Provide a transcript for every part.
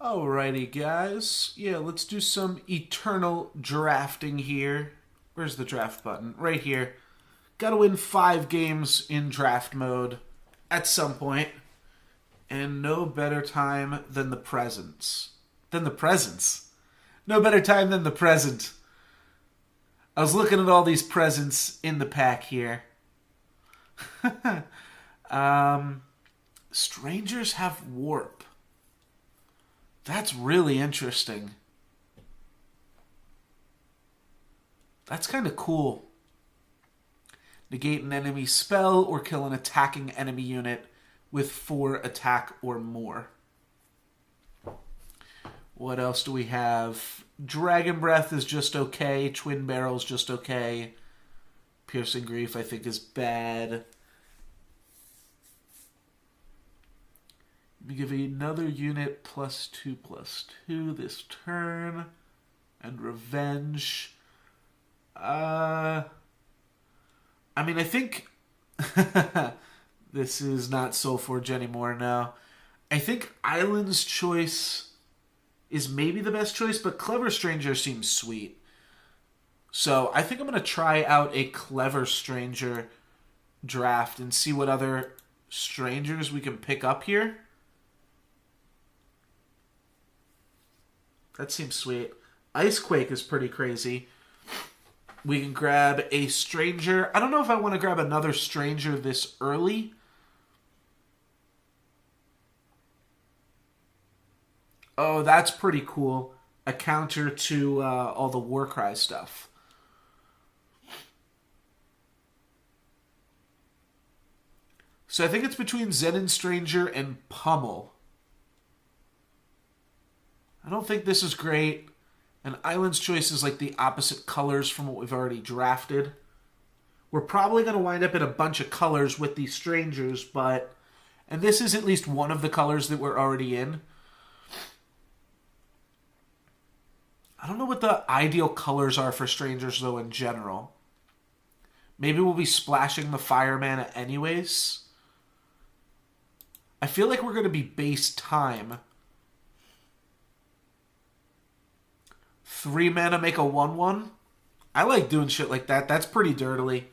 Alrighty, guys. Yeah, let's do some eternal drafting here. Where's the draft button? Right here. Gotta win 5 games in draft mode at some point. And no better time than the presents. Than the presents. No better time than the present. I was looking at all these presents in the pack here. Strangers have warp. That's really interesting. That's kind of cool. Negate an enemy spell or kill an attacking enemy unit with 4 attack or more. What else do we have? Dragon Breath is just okay. Twin Barrel's just okay. Piercing Grief I think is bad. We give another unit +2/+2 this turn. And Revenge. I think this is not Soulforge anymore now. I think Island's Choice is maybe the best choice, but Clever Stranger seems sweet. So I think I'm going to try out a Clever Stranger draft and see what other strangers we can pick up here. That seems sweet. Icequake is pretty crazy. We can grab a stranger. I don't know if I want to grab another stranger this early. Oh, that's pretty cool. A counter to all the Warcry stuff. So I think it's between Zenin Stranger and Pummel. I don't think this is great. And Island's Choice is like the opposite colors from what we've already drafted. We're probably going to wind up in a bunch of colors with these strangers, but... And this is at least one of the colors that we're already in. I don't know what the ideal colors are for strangers, though, in general. Maybe we'll be splashing the fire mana anyways. I feel like we're going to be base time. 3 mana make a 1/1. I like doing shit like that. That's pretty dirtily.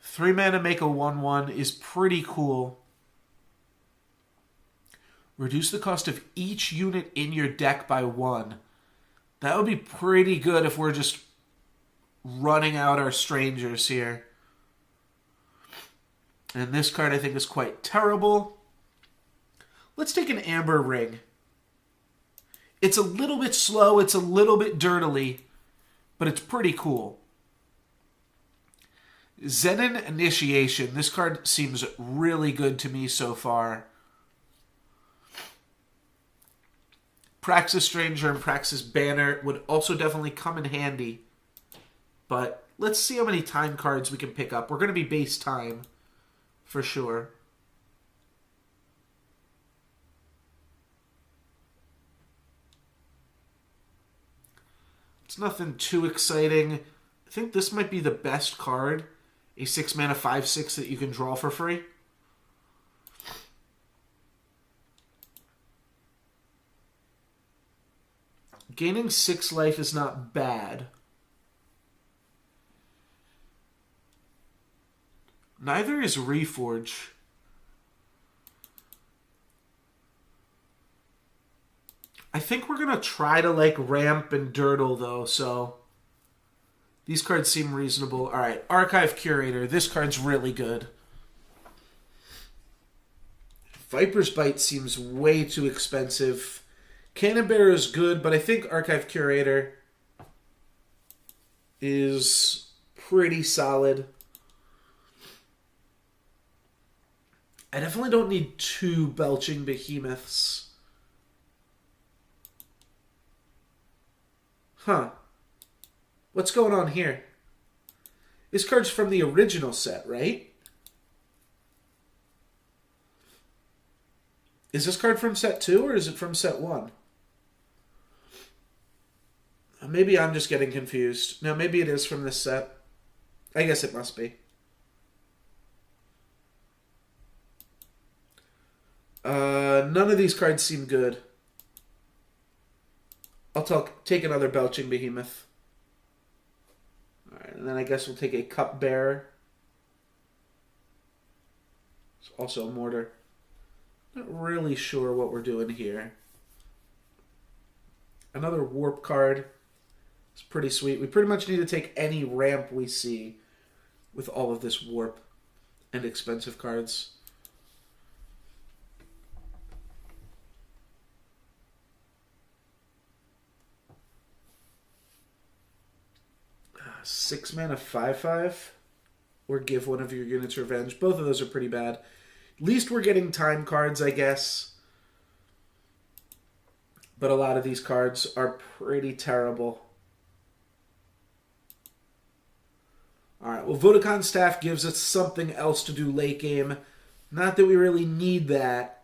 3 mana make a 1/1 is pretty cool. Reduce the cost of each unit in your deck by 1. That would be pretty good if we're just running out our strangers here. And this card I think is quite terrible. Let's take an Amber Ring. It's a little bit slow, it's a little bit dirtily, but it's pretty cool. Zenin Initiation. This card seems really good to me so far. Praxis Stranger and Praxis Banner would also definitely come in handy. But let's see how many time cards we can pick up. We're going to be base time, for sure. It's nothing too exciting. I think this might be the best card. A 6 mana 5/6 that you can draw for free. Gaining 6 life is not bad. Neither is Reforge. I think we're going to try to ramp and dirtle though, so these cards seem reasonable. Alright, Archive Curator. This card's really good. Viper's Bite seems way too expensive. Cannon Bearer is good, but I think Archive Curator is pretty solid. I definitely don't need 2 Belching Behemoths. Huh. What's going on here? This card's from the original set, right? Is this card from set 2 or is it from set 1? Maybe I'm just getting confused. No, maybe it is from this set. I guess it must be. None of these cards seem good. I'll take another Belching Behemoth. Alright, and then I guess we'll take a Cupbearer. It's also a Mortar. Not really sure what we're doing here. Another Warp card. It's pretty sweet. We pretty much need to take any ramp we see with all of this Warp and expensive cards. Six mana 5/5, or give one of your units revenge. Both of those are pretty bad. At least we're getting time cards, I guess. But a lot of these cards are pretty terrible. Alright, well, Vodacon Staff gives us something else to do late game. Not that we really need that.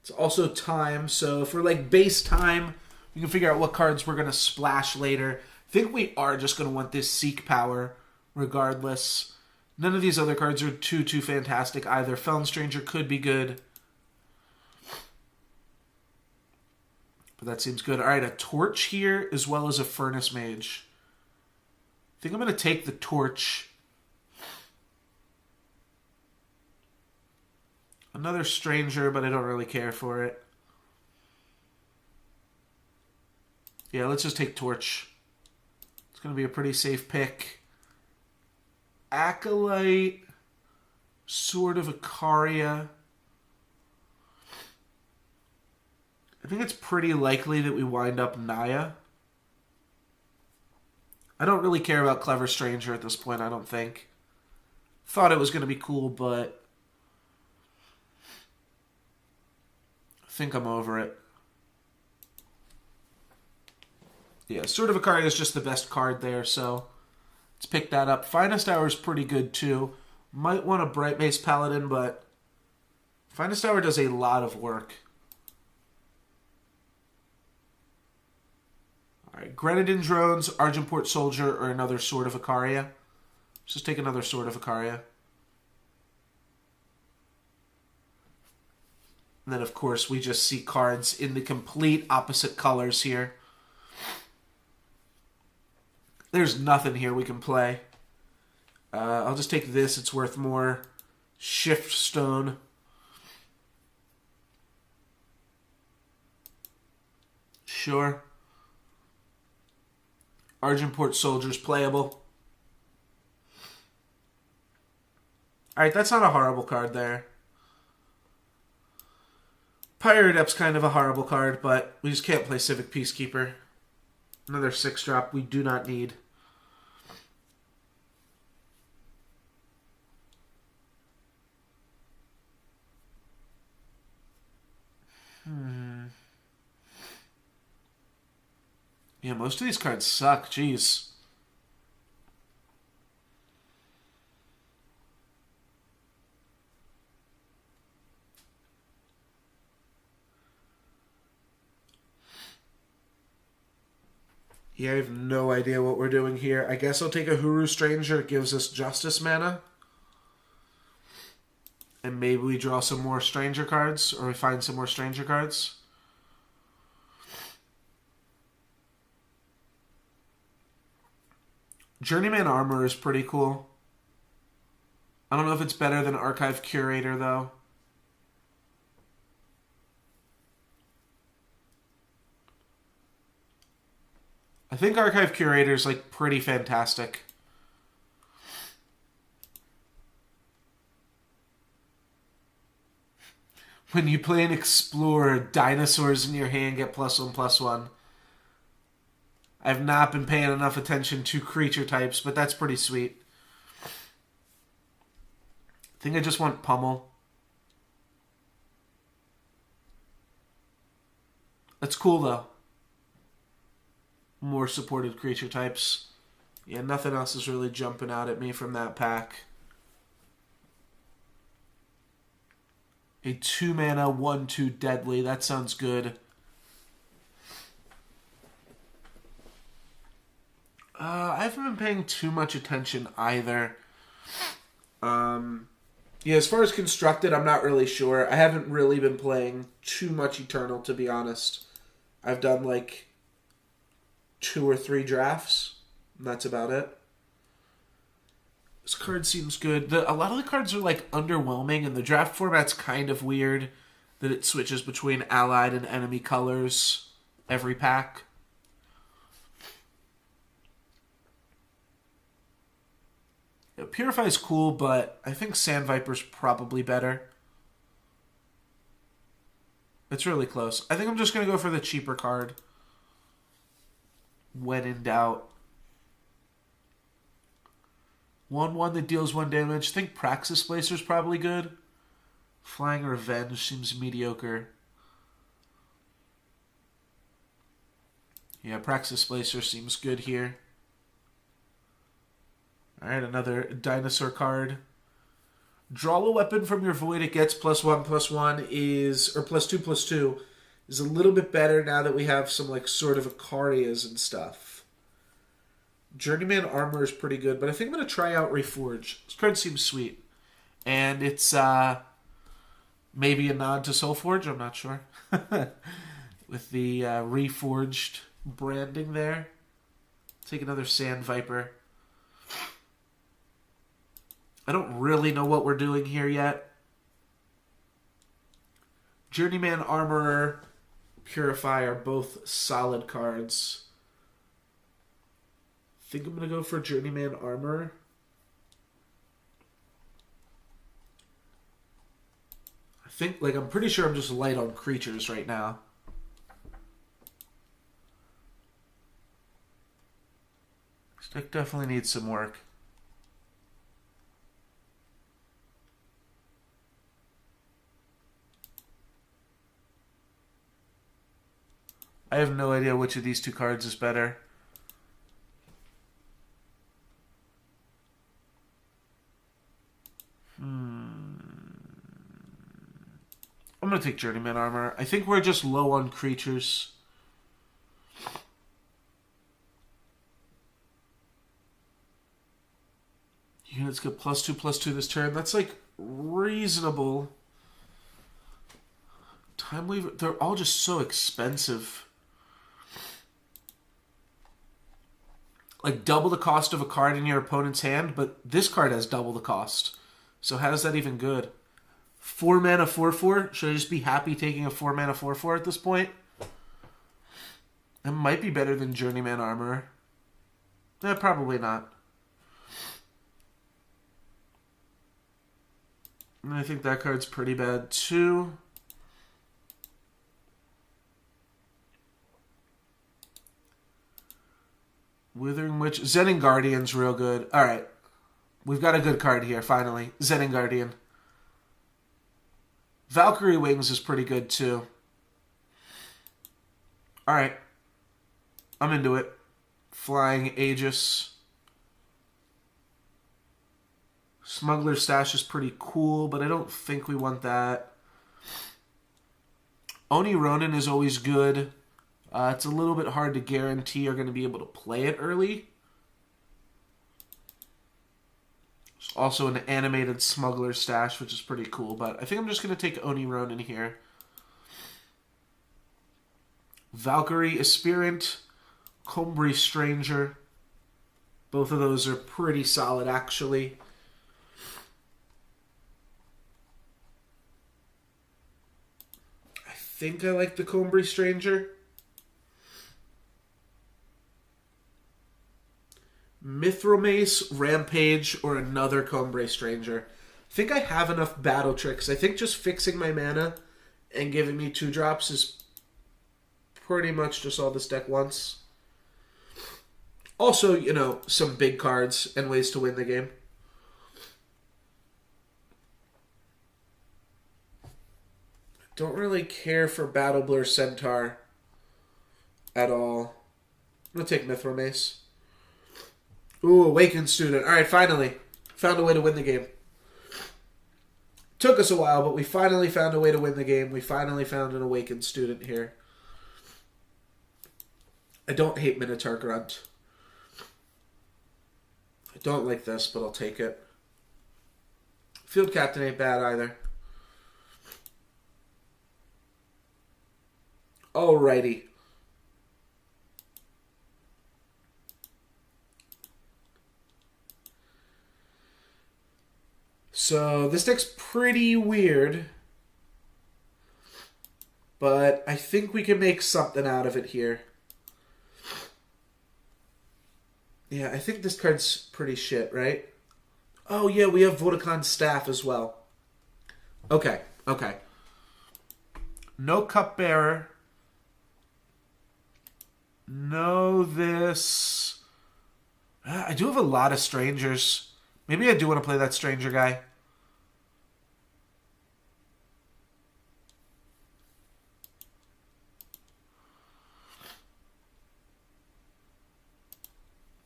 It's also time, so if we're like base time, we can figure out what cards we're going to splash later. I think we are just going to want this Seek Power regardless. None of these other cards are too fantastic either. Felon Stranger could be good. But that seems good. Alright, a Torch here as well as a Furnace Mage. I think I'm going to take the Torch. Another Stranger, but I don't really care for it. Yeah, let's just take Torch. It's going to be a pretty safe pick. Acolyte, Sword of Ikaria. I think it's pretty likely that we wind up Naya. I don't really care about Clever Stranger at this point, I don't think. Thought it was going to be cool, but I think I'm over it. Yeah, Sword of Ikaria is just the best card there, so let's pick that up. Finest Hour is pretty good, too. Might want a Bright Mace Paladin, but Finest Hour does a lot of work. Alright, Grenadin Drones, Argentport Soldier, or another Sword of Ikaria. Let's just take another Sword of Ikaria. And then, of course, we just see cards in the complete opposite colors here. There's nothing here we can play. I'll just take this. It's worth more. Shift Stone. Sure. Argentport Soldier's playable. Alright, that's not a horrible card there. Pyre Adept's kind of a horrible card, but we just can't play Civic Peacekeeper. Another 6-drop we do not need. Yeah, most of these cards suck. Jeez. Yeah, I have no idea what we're doing here. I guess I'll take a Huru Stranger. It gives us Justice mana. And maybe we draw some more Stranger cards, or we find some more Stranger cards. Journeyman Armor is pretty cool. I don't know if it's better than Archive Curator, though. I think Archive Curator is, like, pretty fantastic. When you play an Explorer, dinosaurs in your hand get +1/+1. I've not been paying enough attention to creature types, but that's pretty sweet. I think I just want Pummel. That's cool, though. More supported creature types. Yeah, nothing else is really jumping out at me from that pack. A 2-mana 1/2 deadly. That sounds good. I haven't been paying too much attention either. Yeah, as far as constructed, I'm not really sure. I haven't really been playing too much Eternal, to be honest. I've done like 2 or 3 drafts, and that's about it. This card seems good. A lot of the cards are like underwhelming, and the draft format's kind of weird that it switches between allied and enemy colors every pack. Purify's cool, but I think Sand Viper's probably better. It's really close. I think I'm just going to go for the cheaper card. When in doubt. 1/1 that deals 1 damage. I think Praxis Placer's probably good. Flying Revenge seems mediocre. Yeah, Praxis Placer seems good here. Alright, another dinosaur card. Draw a weapon from your void. It gets +1/+1 is, or +2/+2 is a little bit better now that we have some like sort of Icarias and stuff. Journeyman Armor is pretty good, but I think I'm going to try out Reforge. This card seems sweet. And it's maybe a nod to Soulforge, I'm not sure. With the Reforged branding there. Take another Sand Viper. I don't really know what we're doing here yet. Journeyman Armorer, Purify are both solid cards. I think I'm going to go for Journeyman Armorer. I think, like, I'm pretty sure I'm just light on creatures right now. This deck definitely needs some work. I have no idea which of these 2 cards is better. I'm going to take Journeyman Armor. I think we're just low on creatures. Units get +2/+2 this turn. That's like reasonable. Time Weaver, they're all just so expensive. Like double the cost of a card in your opponent's hand, but this card has double the cost. So how is that even good? 4 mana 4/4? Should I just be happy taking a 4 mana 4/4 at this point? That might be better than Journeyman Armor. Probably not. And I think that card's pretty bad too. Withering Witch. Zenning Guardian's real good. Alright. We've got a good card here, finally. Zenning Guardian. Valkyrie Wings is pretty good, too. Alright. I'm into it. Flying Aegis. Smuggler's Stash is pretty cool, but I don't think we want that. Oni Ronin is always good. It's a little bit hard to guarantee you're going to be able to play it early. There's also an animated Smuggler's Stash, which is pretty cool, but I think I'm just going to take Oni Ronin here. Valkyrie Aspirant, Combrei Stranger. Both of those are pretty solid, actually. I think I like the Combrei Stranger. Mithromace, Rampage, or another Combrei Stranger. I think I have enough battle tricks. I think just fixing my mana and giving me 2 drops is pretty much just all this deck wants. Also, you know, some big cards and ways to win the game. Don't really care for Battle Blur Centaur at all. I'm going to take Mithromace. Ooh, Awakened Student. Alright, finally. Found a way to win the game. Took us a while, but we finally found a way to win the game. We finally found an Awakened Student here. I don't hate Minotaur Grunt. I don't like this, but I'll take it. Field Captain ain't bad either. Alrighty. So this deck's pretty weird, but I think we can make something out of it here. Yeah, I think this card's pretty shit, right? Oh yeah, we have Vodacon's Staff as well. Okay, okay. No Cupbearer. No this. I do have a lot of strangers. Maybe I do want to play that stranger guy.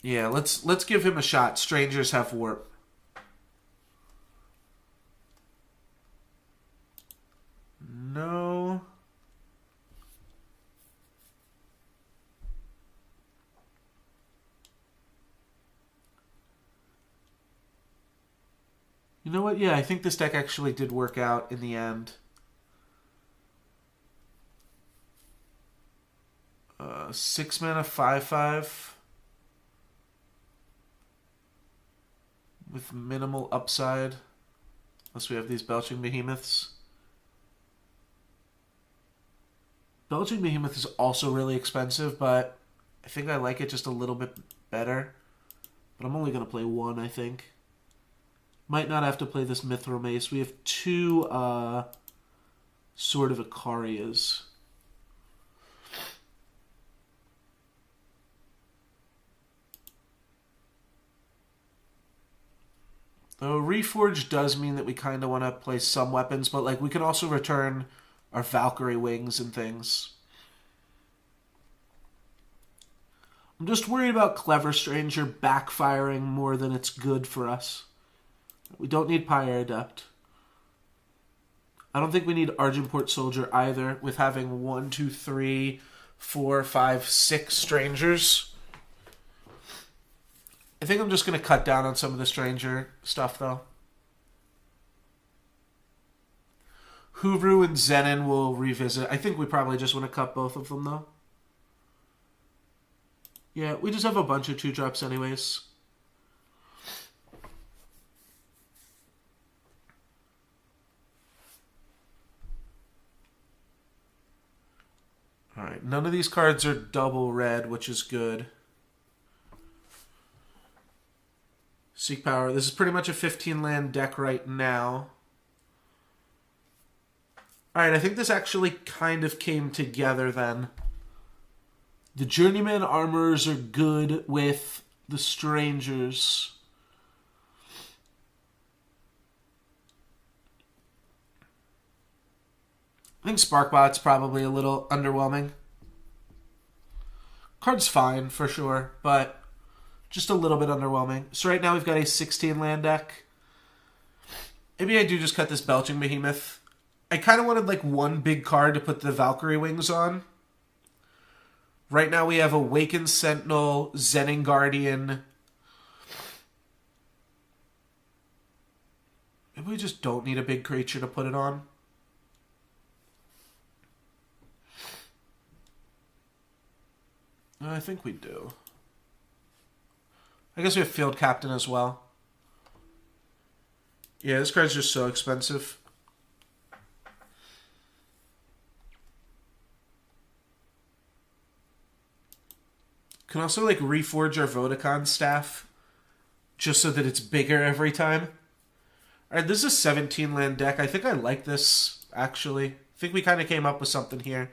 Yeah, let's give him a shot. Strangers have warp. No. You know what? Yeah, I think this deck actually did work out in the end. 6 mana, 5/5. With minimal upside. Unless we have these Belching Behemoths. Belching Behemoth is also really expensive, but I think I like it just a little bit better. But I'm only going to play one, I think. Might not have to play this Mithril Mace. We have two Sword of Icarias. Though Reforge does mean that we kind of want to play some weapons, but like we can also return our Valkyrie wings and things. I'm just worried about Clever Stranger backfiring more than it's good for us. We don't need Pyre Adept. I don't think we need Argenport Soldier either, with having 1, 2, 3, 4, 5, 6 strangers. I think I'm just going to cut down on some of the stranger stuff, though. Hooru and Zenin will revisit. I think we probably just want to cut both of them, though. Yeah, we just have a bunch of 2-drops anyways. Alright, none of these cards are double red, which is good. Seek Power. This is pretty much a 15-land deck right now. Alright, I think this actually kind of came together then. The Journeyman Armorers are good with the Strangers. I think Sparkbot's probably a little underwhelming. Card's fine, for sure, but just a little bit underwhelming. So right now we've got a 16-land deck. Maybe I do just cut this Belching Behemoth. I kind of wanted like one big card to put the Valkyrie wings on. Right now we have Awakened Sentinel, Zenin Guardian. Maybe we just don't need a big creature to put it on. I think we do. I guess we have Field Captain as well. Yeah, this card's just so expensive. Can also like reforge our Vodacon's Staff just so that it's bigger every time. Alright, this is a 17-land deck. I think I like this, actually. I think we kind of came up with something here.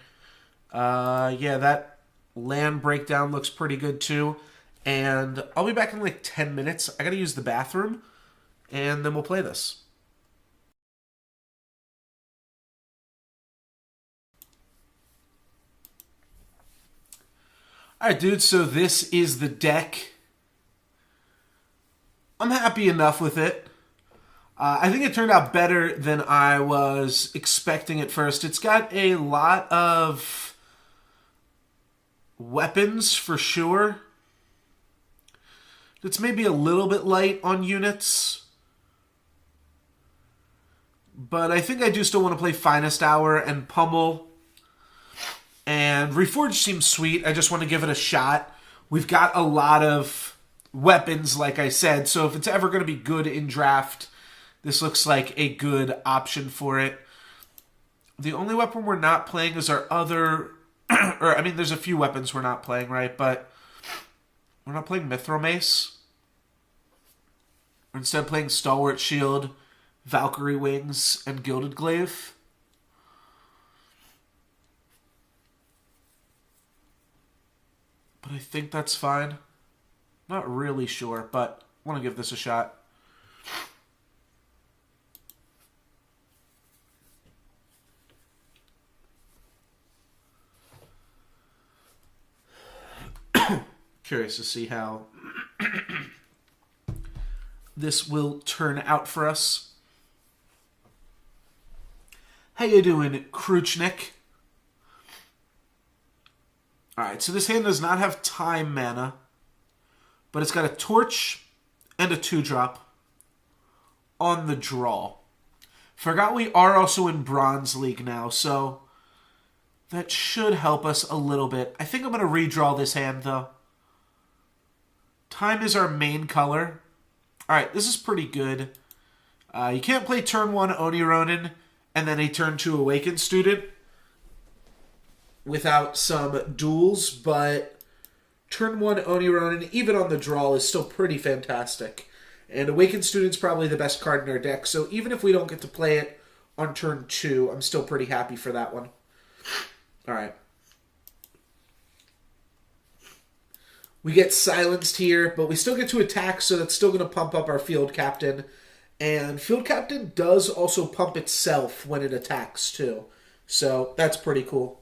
Yeah, that land breakdown looks pretty good too. And I'll be back in like 10 minutes. I gotta use the bathroom, and then we'll play this. Alright, dude, so this is the deck. I'm happy enough with it. I think it turned out better than I was expecting at first. It's got a lot of weapons, for sure. It's maybe a little bit light on units. But I think I do still want to play Finest Hour and Pummel. And Reforge seems sweet. I just want to give it a shot. We've got a lot of weapons, like I said, so if it's ever going to be good in draft, this looks like a good option for it. The only weapon we're not playing is our other... or, I mean, there's a few weapons we're not playing, right? But we're not playing Mithril Mace. We're instead playing Stalwart Shield, Valkyrie Wings, and Gilded Glaive. But I think that's fine. Not really sure, but I want to give this a shot. Curious to see how this will turn out for us. How you doing, Kruchnik? Alright, so this hand does not have time mana, but it's got a Torch and a 2-drop on the draw. Forgot we are also in Bronze League now, so that should help us a little bit. I think I'm going to redraw this hand, though. Time is our main color. Alright, this is pretty good. You can't play turn 1 Oni Ronin and then a turn 2 Awakened Student without some duels, but turn 1 Oni Ronin, even on the draw, is still pretty fantastic. And Awakened Student's probably the best card in our deck, so even if we don't get to play it on turn 2, I'm still pretty happy for that one. Alright. We get silenced here, but we still get to attack, so that's still going to pump up our Field Captain. And Field Captain does also pump itself when it attacks, too. So that's pretty cool.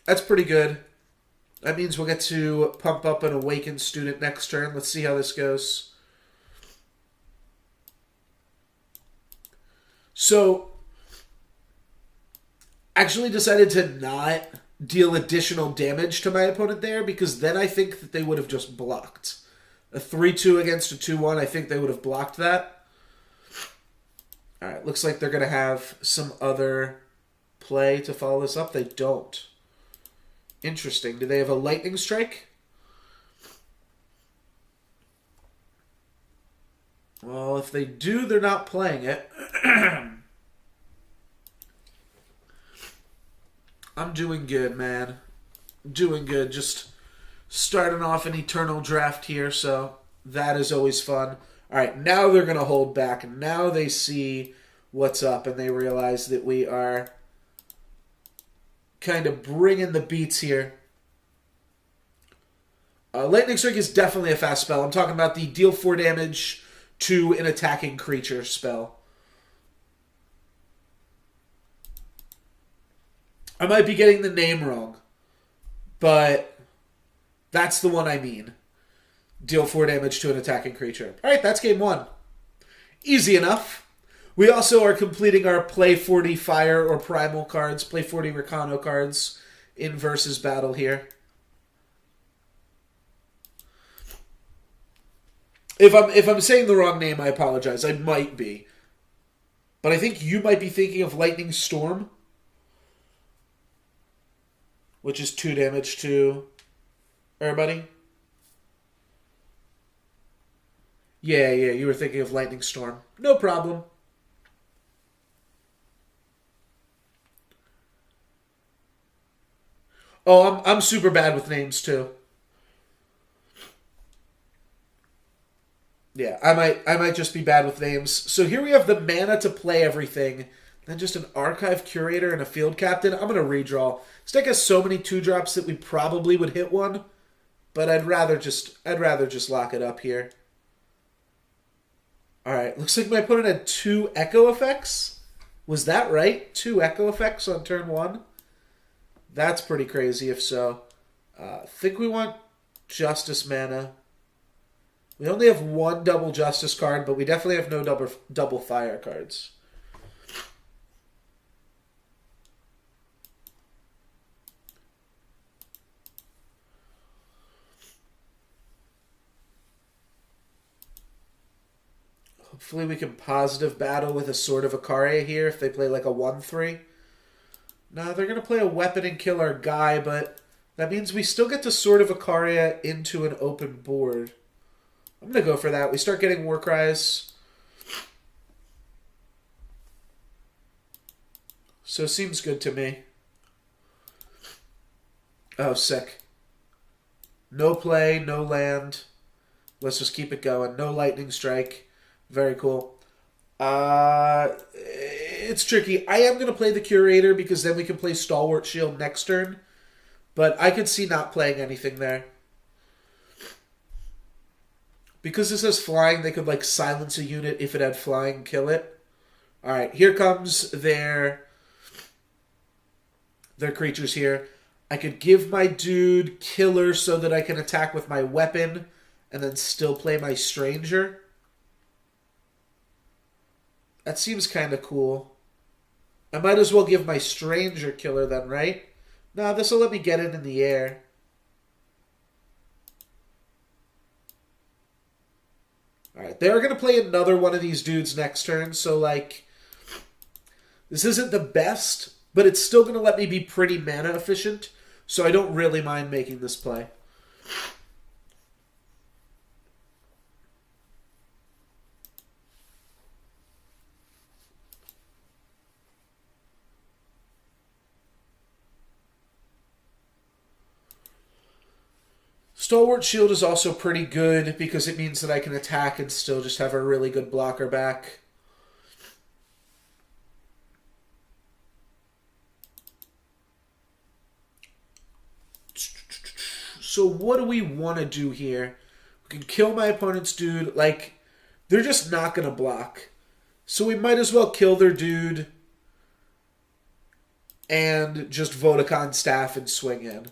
That's pretty good. That means we'll get to pump up an Awakened Student next turn. Let's see how this goes. So, actually decided to not deal additional damage to my opponent there, because then I think that they would have just blocked. A 3-2 against a 2-1, I think they would have blocked that. Alright, looks like they're going to have some other play to follow this up. They don't. Interesting. Do they have a Lightning Strike? Well, if they do, they're not playing it. I'm doing good, man. Doing good. Just starting off an eternal draft here, so that is always fun. All right, now they're going to hold back. Now they see what's up, and they realize that we are kind of bringing the beats here. Lightning Strike is definitely a fast spell. I'm talking about the deal 4 damage to an attacking creature spell. I might be getting the name wrong, but that's the one I mean. Deal 4 damage to an attacking creature. Alright, that's game 1. Easy enough. We also are completing our play 40 Fire or Primal cards, play 40 Recano cards in versus battle here. If I'm saying the wrong name, I apologize. I might be. But I think you might be thinking of Lightning Storm, which is 2 damage to everybody. Yeah, you were thinking of Lightning Storm. No problem. Oh, I'm super bad with names too. Yeah, I might just be bad with names. So here we have the mana to play everything. Then just an Archive Curator and a Field Captain. I'm going to redraw. This deck has so many 2-drops that we probably would hit one, but I'd rather just lock it up here. All right, looks like my opponent had 2 Echo Effects. Was that right? 2 Echo Effects on turn 1? That's pretty crazy if so. I think we want Justice mana. We only have 1 double Justice card, but we definitely have no double Fire cards. Hopefully we can positive battle with a Sword of Ikaria here if they play like a 1-3. No, they're going to play a weapon and kill our guy, but that means we still get to Sword of Ikaria into an open board. I'm going to go for that. We start getting Warcries. So it seems good to me. Oh, sick. No play, no land. Let's just keep it going. No lightning strike. Very cool. It's tricky. I am going to play the Curator because then we can play Stalwart Shield next turn. But I could see not playing anything there. Because this has flying, they could like silence a unit if it had flying, kill it. Alright, here comes their creatures here. I could give my dude Killer so that I can attack with my weapon and then still play my Stranger. That seems kind of cool. I might as well give my Stranger Killer then, right? No, this will let me get it in the air. Alright, they're going to play another one of these dudes next turn, so like, this isn't the best, but it's still going to let me be pretty mana efficient, so I don't really mind making this play. Stalwart Shield is also pretty good because it means that I can attack and still just have a really good blocker back. So what do we want to do here? We can kill my opponent's dude. Like, they're just not going to block. So we might as well kill their dude and just Vodacon Staff and swing in.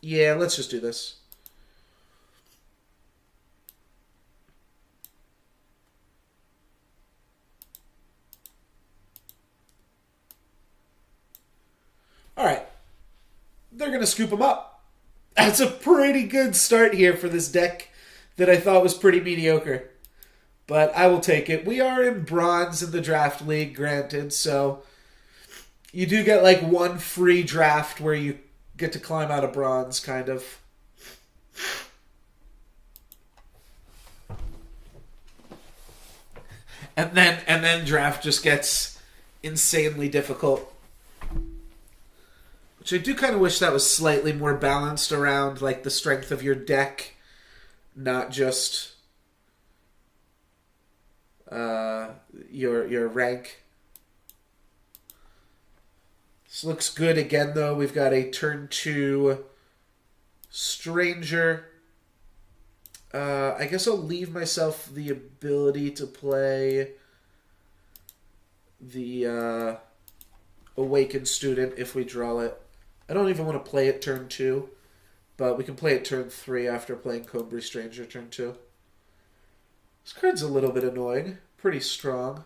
Yeah, let's just do this. Alright. They're going to scoop him up. That's a pretty good start here for this deck that I thought was pretty mediocre. But I will take it. We are in bronze in the draft league, granted, so you do get like one free draft where you get to climb out of bronze, kind of. And then draft just gets insanely difficult. Which I do kind of wish that was slightly more balanced around like the strength of your deck, not just your rank. This looks good again, though. We've got a turn 2 Stranger. I guess I'll leave myself the ability to play the Awakened Student if we draw it. I don't even want to play it turn 2, but we can play it turn 3 after playing Combrei Stranger turn 2. This card's a little bit annoying. Pretty strong.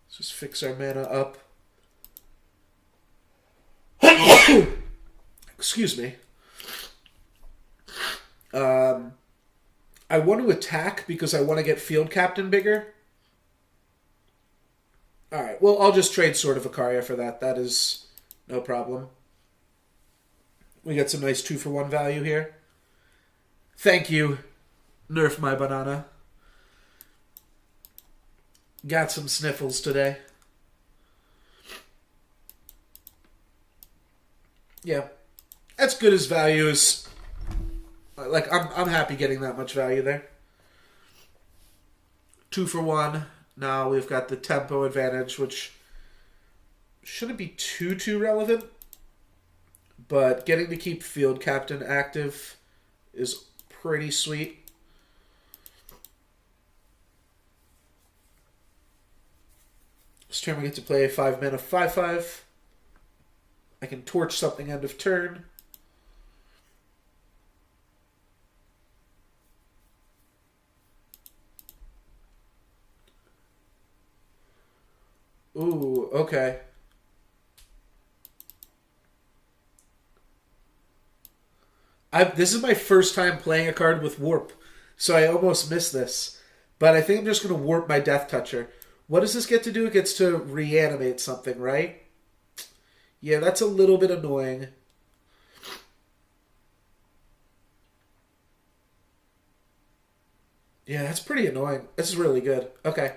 Let's just fix our mana up. Excuse me. I want to attack because I want to get Field Captain bigger. Alright, well, I'll just trade Sword of Ikaria for that. That is no problem. We get some nice 2-for-1 value here. Thank you, Nerf My Banana. Got some sniffles today. Yeah. That's good as value as... Like, I'm happy getting that much value there. 2-for-1. Now we've got the tempo advantage, which shouldn't be too relevant. But getting to keep Field Captain active is pretty sweet. This turn we get to play a 5-mana 5/5. I can torch something end of turn. Ooh, okay. This is my first time playing a card with Warp, so I almost missed this. But I think I'm just going to Warp my Death Toucher. What does this get to do? It gets to reanimate something, right? Yeah, that's a little bit annoying. Yeah, that's pretty annoying. This is really good. Okay.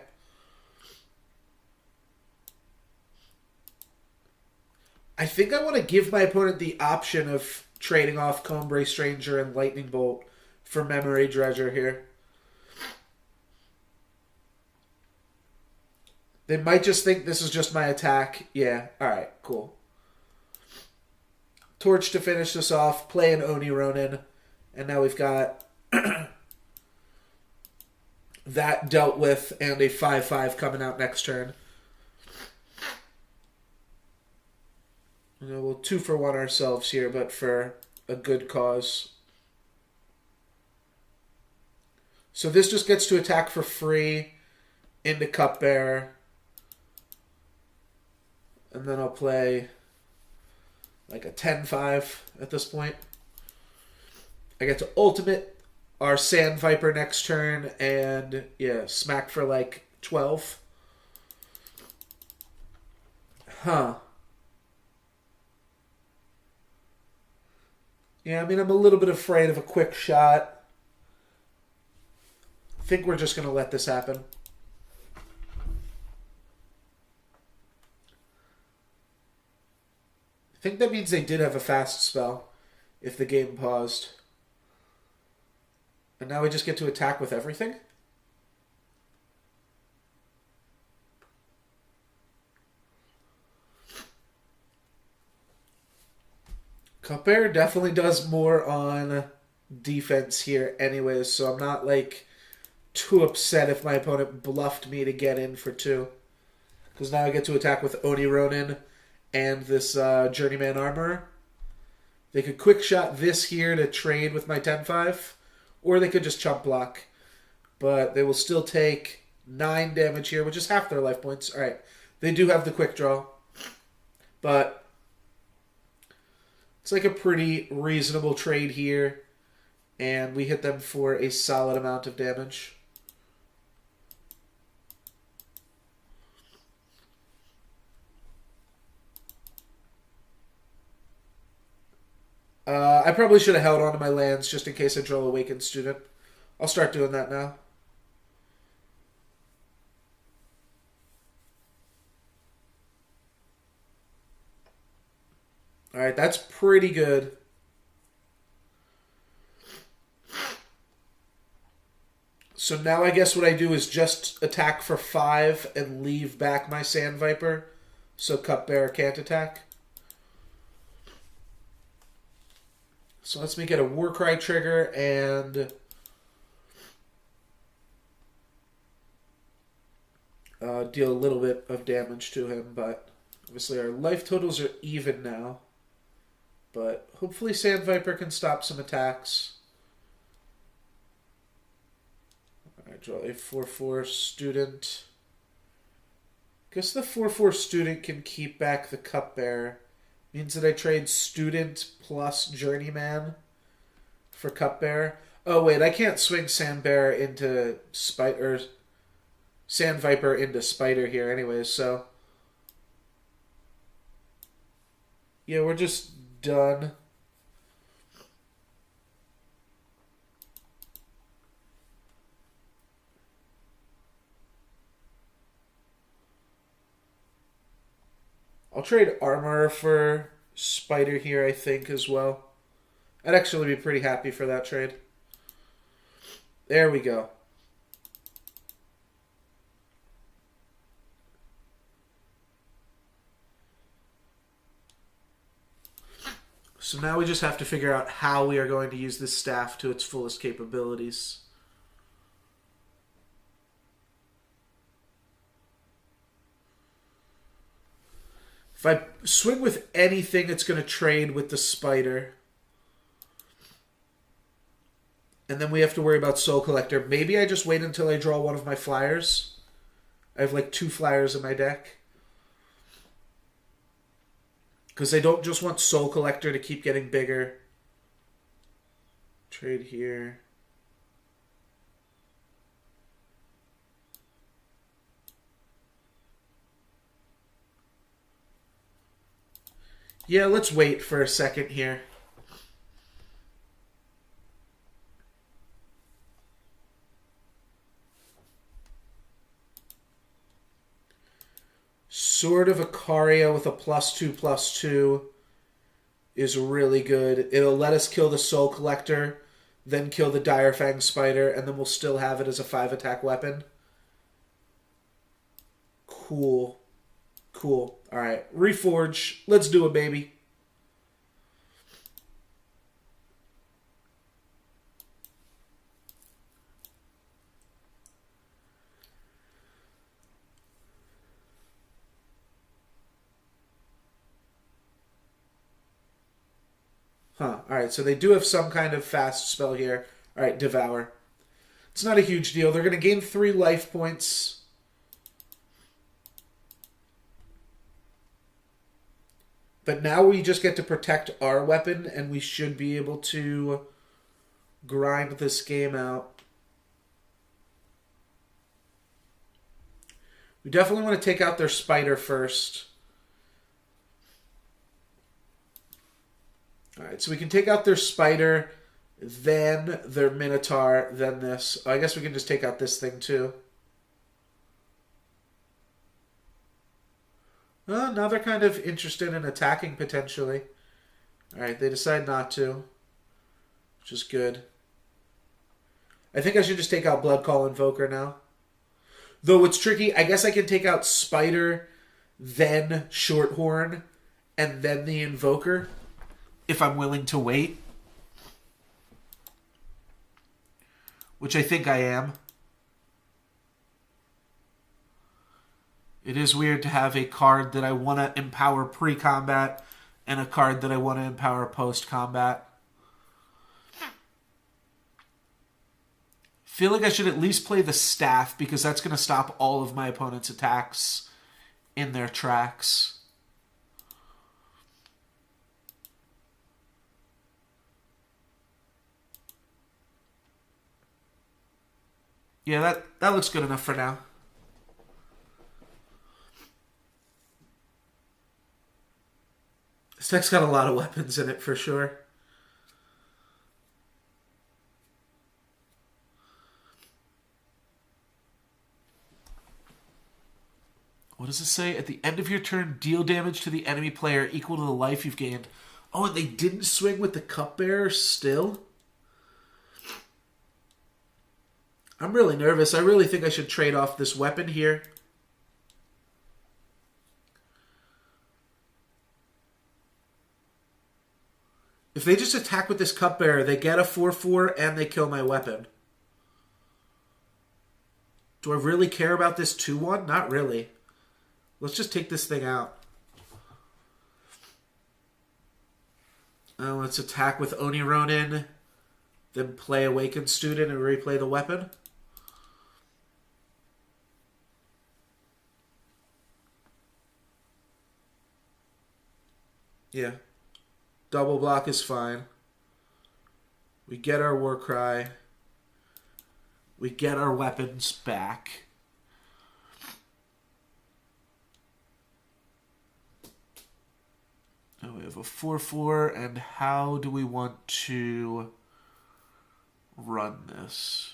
I think I want to give my opponent the option of trading off Combrei Stranger and Lightning Bolt for Memory Dredger here. They might just think this is just my attack. Yeah, alright, cool. Torch to finish this off, play an Oni Ronin, and now we've got that dealt with and a 5/5 coming out next turn. We'll 2-for-1 ourselves here, but for a good cause. So this just gets to attack for free into Cupbearer. And then I'll play like a 10/5 at this point. I get to ultimate our Sand Viper next turn and, yeah, smack for like 12. Huh. Yeah, I mean, I'm a little bit afraid of a quick shot. I think we're just going to let this happen. I think that means they did have a fast spell if the game paused. And now we just get to attack with everything? Cupbearer definitely does more on defense here anyways, so I'm not like too upset if my opponent bluffed me to get in for 2. Because now I get to attack with Oni Ronin and this Journeyman Armorer. They could quick shot this here to trade with my 10/5, or they could just chump block. But they will still take 9 damage here, which is half their life points. Alright, they do have the quick draw. But it's like a pretty reasonable trade here. And we hit them for a solid amount of damage. I probably should have held on to my lands just in case I draw Awakened Student. I'll start doing that now. Alright, that's pretty good. So now I guess what I do is just attack for 5 and leave back my Sand Viper so Cupbearer can't attack. So let's make it a Warcry trigger and deal a little bit of damage to him, but obviously our life totals are even now. But hopefully Sand Viper can stop some attacks. I draw a 4/4 student. Guess the 4/4 student can keep back the Cupbearer. Means that I trade student plus Journeyman for Cupbearer. Oh wait, I can't swing Sandbearer into Spider, Sand Viper into Spider here anyways, so yeah, we're just done. I'll trade Armor for Spider here, I think, as well. I'd actually be pretty happy for that trade. There we go. So now we just have to figure out how we are going to use this staff to its fullest capabilities. If I swing with anything, it's going to trade with the Spider. And then we have to worry about Soul Collector. Maybe I just wait until I draw one of my flyers. I have like 2 flyers in my deck. Because I don't just want Soul Collector to keep getting bigger. Trade here. Yeah, let's wait for a second here. Sword of Icaria with a +2/+2 is really good. It'll let us kill the Soul Collector, then kill the Direfang Spider, and then we'll still have it as a 5-attack weapon. Cool. Cool. Alright, Reforge. Let's do it, baby. Huh. Alright, so they do have some kind of fast spell here. Alright, Devour. It's not a huge deal. They're going to gain 3 life points. But now we just get to protect our weapon, and we should be able to grind this game out. We definitely want to take out their spider first. Alright, so we can take out their spider, then their minotaur, then this. I guess we can just take out this thing too. Well, now they're kind of interested in attacking potentially. Alright, they decide not to, which is good. I think I should just take out Blood Call Invoker now. Though it's tricky, I guess I can take out Spider, then Shorthorn, and then the Invoker, if I'm willing to wait. Which I think I am. It is weird to have a card that I want to empower pre-combat and a card that I want to empower post-combat. Feel like I should at least play the Staff because that's going to stop all of my opponent's attacks in their tracks. Yeah, that looks good enough for now. This deck's got a lot of weapons in it for sure. What does it say? At the end of your turn, deal damage to the enemy player equal to the life you've gained. Oh, and they didn't swing with the Cupbearer still? I'm really nervous. I really think I should trade off this weapon here. If they just attack with this Cupbearer, they get a 4/4 and they kill my weapon. Do I really care about this 2/1? Not really. Let's just take this thing out. Let's attack with Oni Ronin, then play Awakened Student and replay the weapon. Yeah. Double block is fine. We get our Warcry. We get our weapons back. Now we have a 4/4, and how do we want to run this?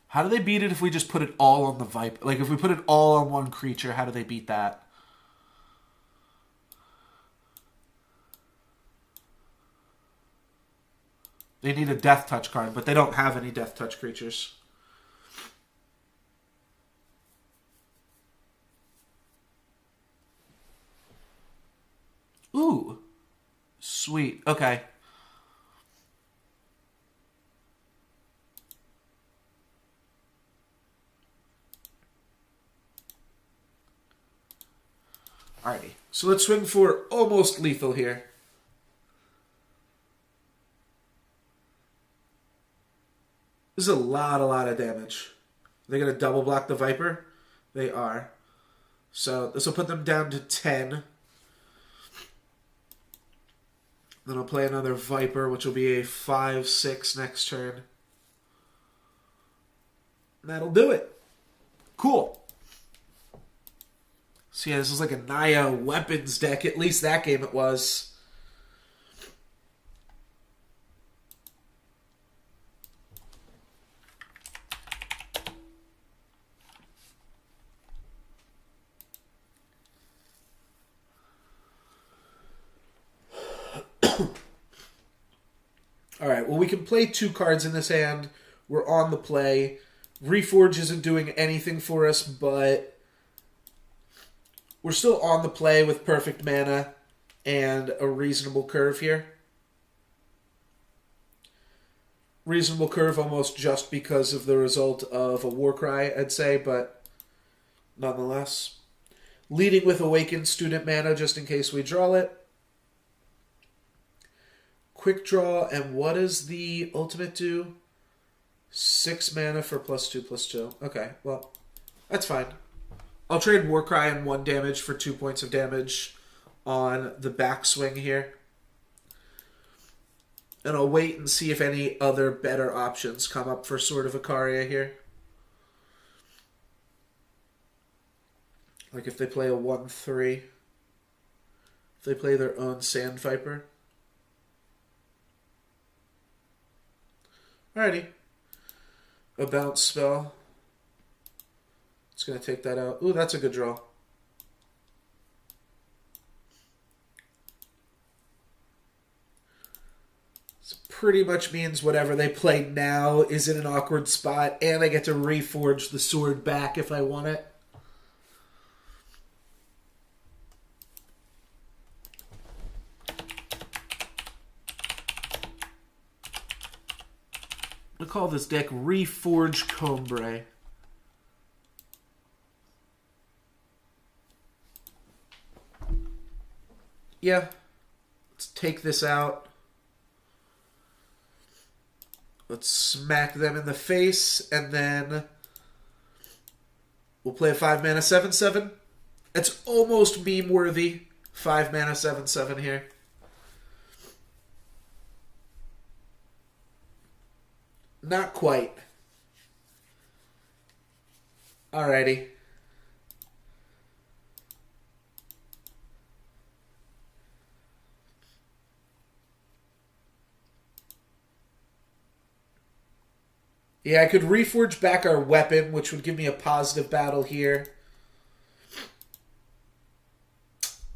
How do they beat it if we just put it all on the Viper? Like, if we put it all on one creature, how do they beat that? They need a Death Touch card, but they don't have any Death Touch creatures. Ooh. Sweet. Okay. Alrighty. So let's swing for almost lethal here. This is a lot of damage. Are they going to double block the Viper? They are. So this will put them down to 10. Then I'll play another Viper, which will be a 5-6 next turn. And that'll do it. Cool. So yeah, this is like a Naya weapons deck. At least that game it was. Alright, well we can play 2 cards in this hand. We're on the play. Reforge isn't doing anything for us, but we're still on the play with perfect mana and a reasonable curve here. Reasonable curve almost just because of the result of a Warcry, I'd say, but nonetheless. Leading with Awakened Student Mana just in case we draw it. Quick draw, and what does the ultimate do? 6 mana for +2/+2. Okay, well, that's fine. I'll trade Warcry and 1 damage for 2 points of damage on the backswing here. And I'll wait and see if any other better options come up for Sword of Ikaria here. Like if they play a 1/3. If they play their own Sand Viper. Alrighty. A bounce spell. It's going to take that out. Ooh, that's a good draw. So pretty much means whatever they play now is in an awkward spot, and I get to reforge the sword back if I want it. We'll call this deck Reforge Combrei. Yeah. Let's take this out. Let's smack them in the face, and then we'll play a 5 mana 7/7. It's almost meme worthy. 5 mana 7/7 here. Not quite. Alrighty. Yeah, I could reforge back our weapon, which would give me a positive battle here.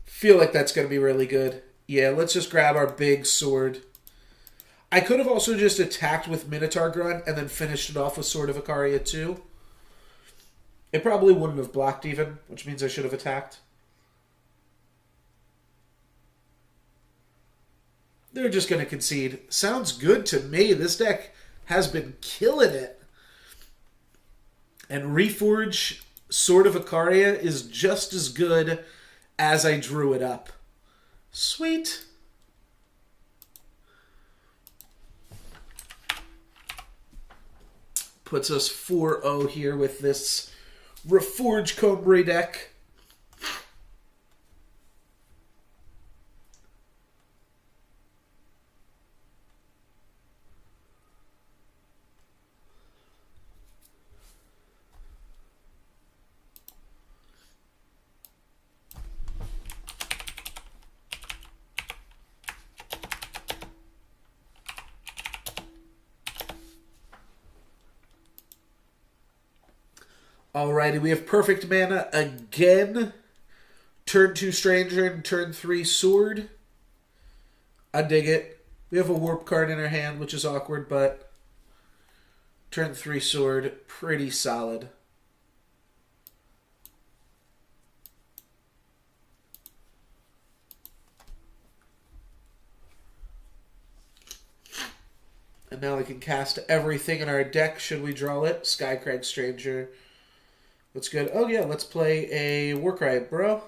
Feel like that's going to be really good. Yeah, let's just grab our big sword. I could have also just attacked with Minotaur Grunt and then finished it off with Sword of Ikaria too. It probably wouldn't have blocked even, which means I should have attacked. They're just going to concede. Sounds good to me. This deck has been killing it. And Reforge Sword of Ikaria is just as good as I drew it up. Sweet. Puts us 4-0 here with this Reforge Combrei deck. Alrighty, we have perfect mana again. Turn 2 Stranger and turn 3 Sword. I dig it. We have a Warp card in our hand, which is awkward, but turn 3 Sword, pretty solid. And now we can cast everything in our deck should we draw it. Skycrag Stranger. That's good. Oh yeah, let's play a Warcry, bro.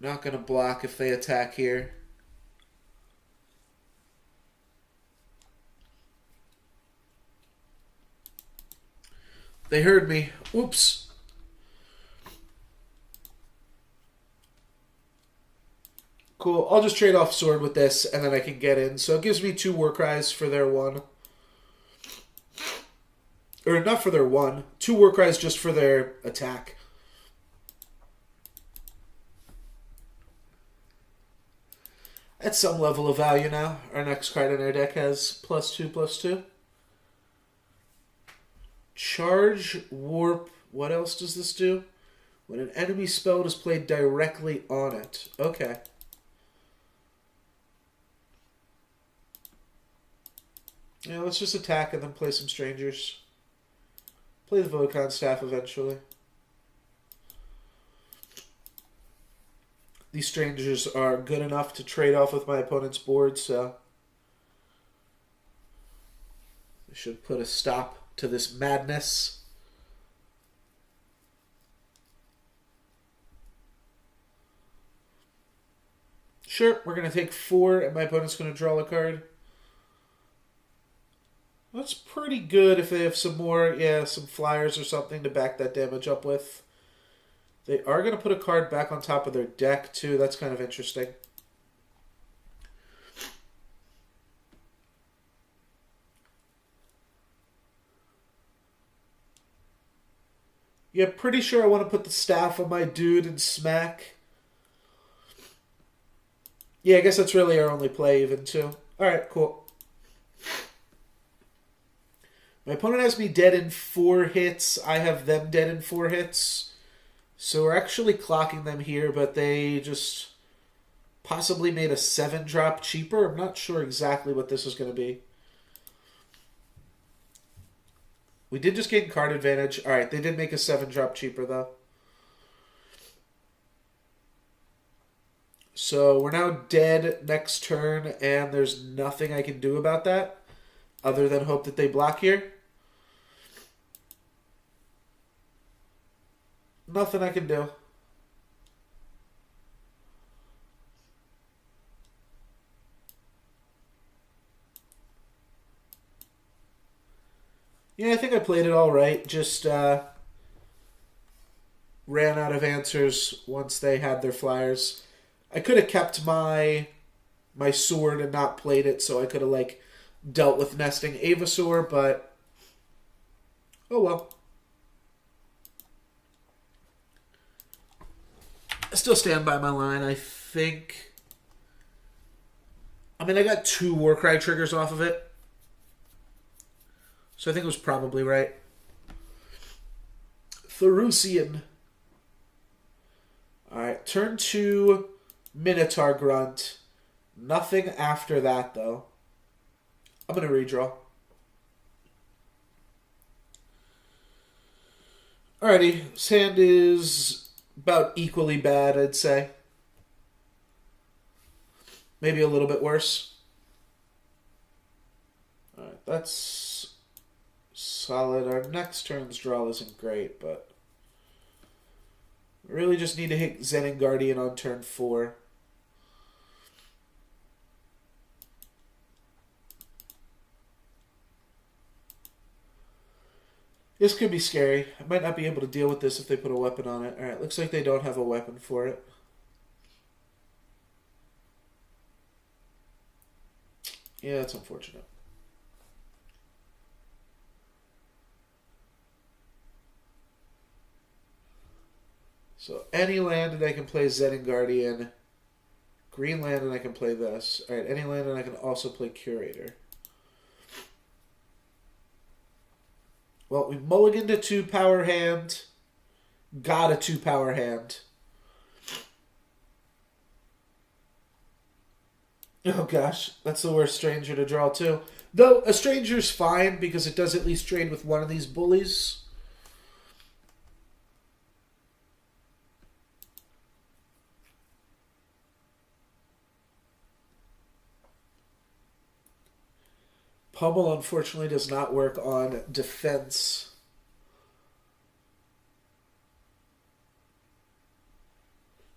Not gonna block if they attack here. They heard me. Oops. Cool. I'll just trade off sword with this, and then I can get in. So it gives me 2 war cries for their 1. Or not for their 1. 2 war cries just for their attack. At some level of value now. Our next card in our deck has +2/+2. Charge, warp. What else does this do? When an enemy spell is played directly on it. Okay. Yeah, let's just attack and then play some strangers. Play the Vodcon staff eventually. These strangers are good enough to trade off with my opponent's board, so we should put a stop to this madness. Sure, we're going to take 4, and my opponent's going to draw a card. That's pretty good if they have some more, some flyers or something to back that damage up with. They are going to put a card back on top of their deck, too. That's kind of interesting. Yeah, pretty sure I want to put the staff on my dude and smack. Yeah, I guess that's really our only play even, too. Alright, cool. My opponent has me dead in 4 hits. I have them dead in 4 hits. So we're actually clocking them here, but they just possibly made a 7-drop cheaper. I'm not sure exactly what this is going to be. We did just gain card advantage. Alright, they did make a 7-drop cheaper, though. So we're now dead next turn, and there's nothing I can do about that other than hope that they block here. Nothing I can do. Yeah, I think I played it all right. Just ran out of answers once they had their flyers. I could have kept my sword and not played it, so I could have dealt with nesting Avasaur, but oh well. I still stand by my line. I think. I mean, I got 2 Warcry triggers off of it, so I think it was probably right. Therusian. Alright, turn 2, Minotaur Grunt. Nothing after that, though. I'm going to redraw. Alrighty, this hand is about equally bad, I'd say. Maybe a little bit worse. Alright, that's solid. Our next turn's draw isn't great, but we really just need to hit Zen Guardian on turn 4. This could be scary. I might not be able to deal with this if they put a weapon on it. Alright, looks like they don't have a weapon for it. Yeah, that's unfortunate. So any land and I can play Zen Guardian. Green land and I can play this. Alright, any land and I can also play Curator. Well, we mulliganed a 2-power hand. Got a 2-power hand. Oh gosh, that's the worst stranger to draw too. Though a stranger's fine because it does at least trade with one of these bullies. Pummel, unfortunately, does not work on defense.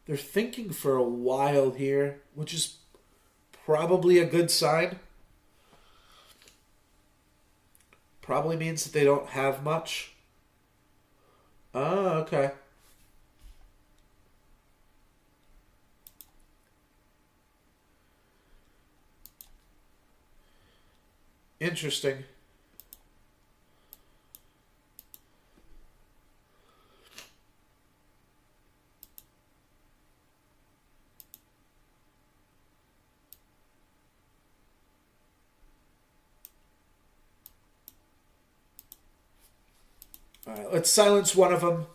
They're thinking for a while here, which is probably a good sign. Probably means that they don't have much. Okay. Interesting. All right, let's silence one of them.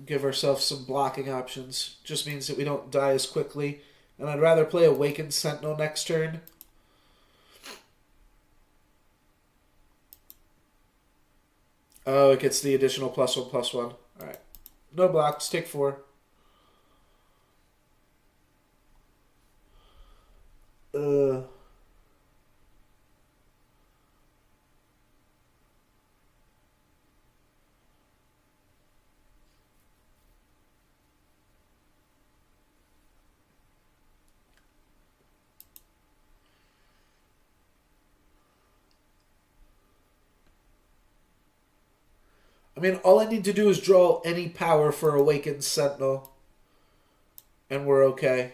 Give ourselves some blocking options. Just means that we don't die as quickly. And I'd rather play Awakened Sentinel next turn. Oh, it gets the additional +1/+1. Alright. No blocks. Take 4. I mean, all I need to do is draw any power for Awakened Sentinel. And we're okay.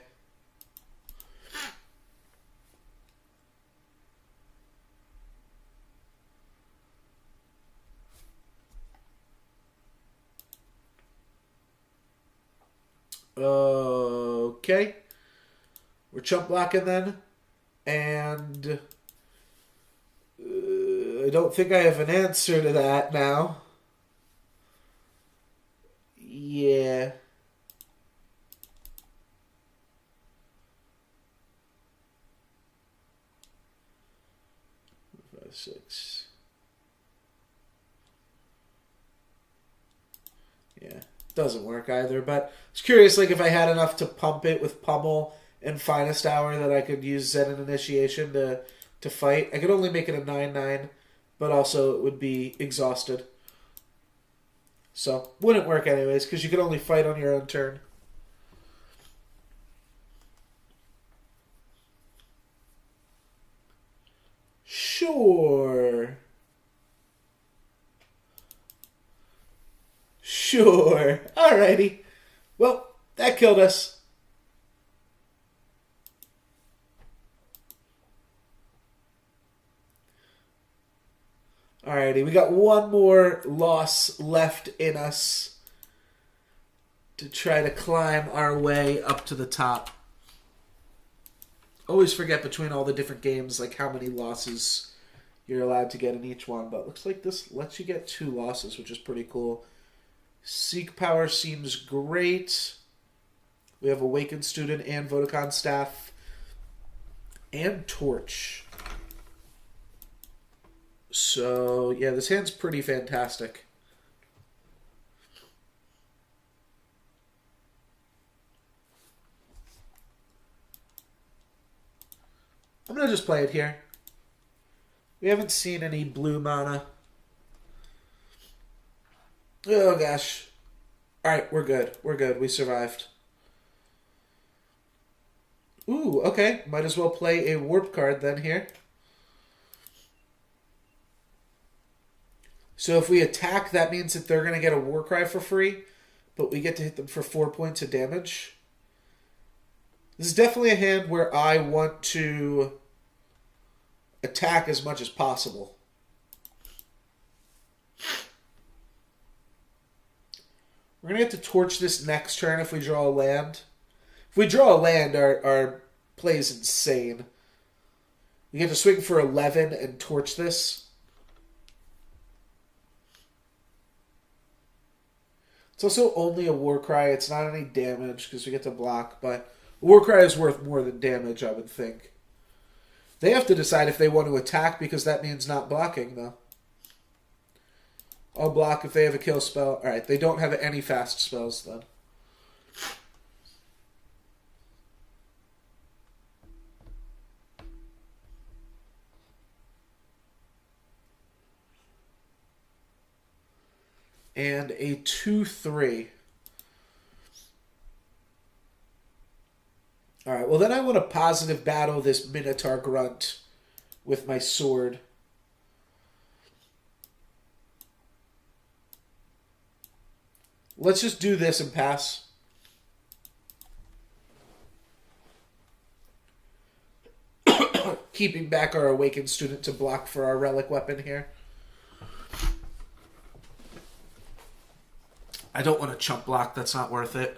Okay. We're chump blocking then. And I don't think I have an answer to that now. Yeah. 5, 6. Yeah. Doesn't work either, but I was curious, like, if I had enough to pump it with Pummel and Finest Hour that I could use Zen and Initiation to fight. I could only make it a 9/9, but also it would be exhausted. So, wouldn't work anyways, because you could only fight on your own turn. Sure. Sure. Alrighty. Well, that killed us. Alrighty, we got one more loss left in us to try to climb our way up to the top. Always forget between all the different games, like how many losses you're allowed to get in each one, but looks like this lets you get 2 losses, which is pretty cool. Seek Power seems great. We have Awakened Student and Vodacon Staff and Torch. So, yeah, this hand's pretty fantastic. I'm going to just play it here. We haven't seen any blue mana. Oh, gosh. Alright, we're good. We're good. We survived. Ooh, okay. Might as well play a warp card then here. So if we attack, that means that they're going to get a Warcry for free, but we get to hit them for 4 points of damage. This is definitely a hand where I want to attack as much as possible. We're going to get to torch this next turn if we draw a land. If we draw a land, our play is insane. We get to swing for 11 and torch this. It's also only a Warcry. It's not any damage because we get to block, but Warcry is worth more than damage, I would think. They have to decide if they want to attack because that means not blocking, though. I'll block if they have a kill spell. Alright, they don't have any fast spells, then. And a 2/3. Alright, well then I want to positive battle this Minotaur Grunt with my sword. Let's just do this and pass. Keeping back our Awakened Student to block for our Relic Weapon here. I don't want to chump block. That's not worth it.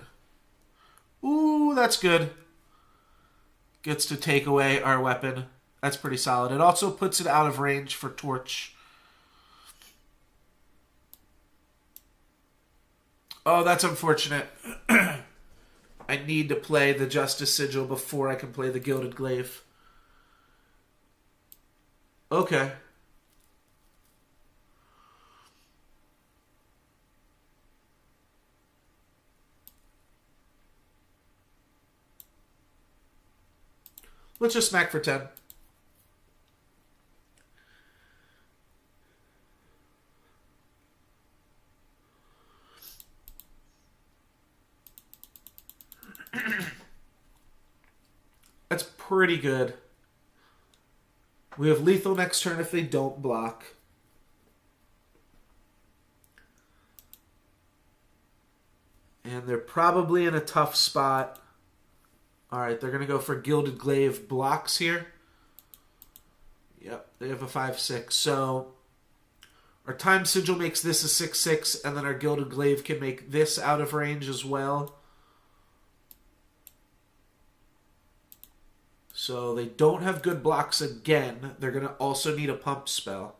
Ooh, that's good. Gets to take away our weapon. That's pretty solid. It also puts it out of range for Torch. Oh, that's unfortunate. I need to play the Justice Sigil before I can play the Gilded Glaive. Okay. Let's just smack for 10. That's pretty good. We have lethal next turn if they don't block. And they're probably in a tough spot. Alright, they're going to go for Gilded Glaive blocks here. Yep, they have a 5-6. So our Time Sigil makes this a 6-6, and then our Gilded Glaive can make this out of range as well. So they don't have good blocks again. They're going to also need a pump spell.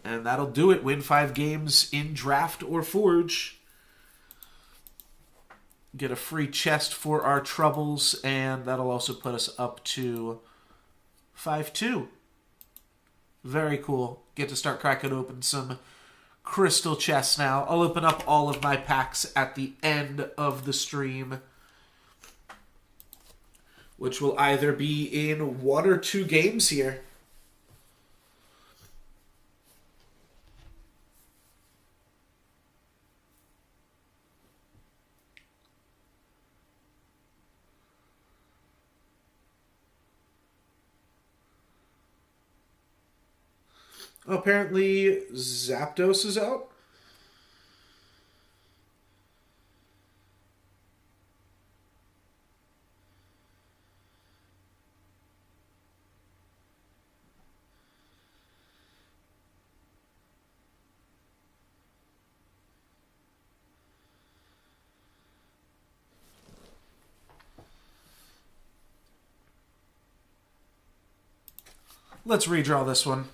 And that'll do it. Win 5 games in Draft or Forge. Get a free chest for our troubles, and that'll also put us up to 5-2. Very cool. Get to start cracking open some crystal chests now. I'll open up all of my packs at the end of the stream, which will either be in 1 or 2 games here. Apparently, Zapdos is out. Let's redraw this one.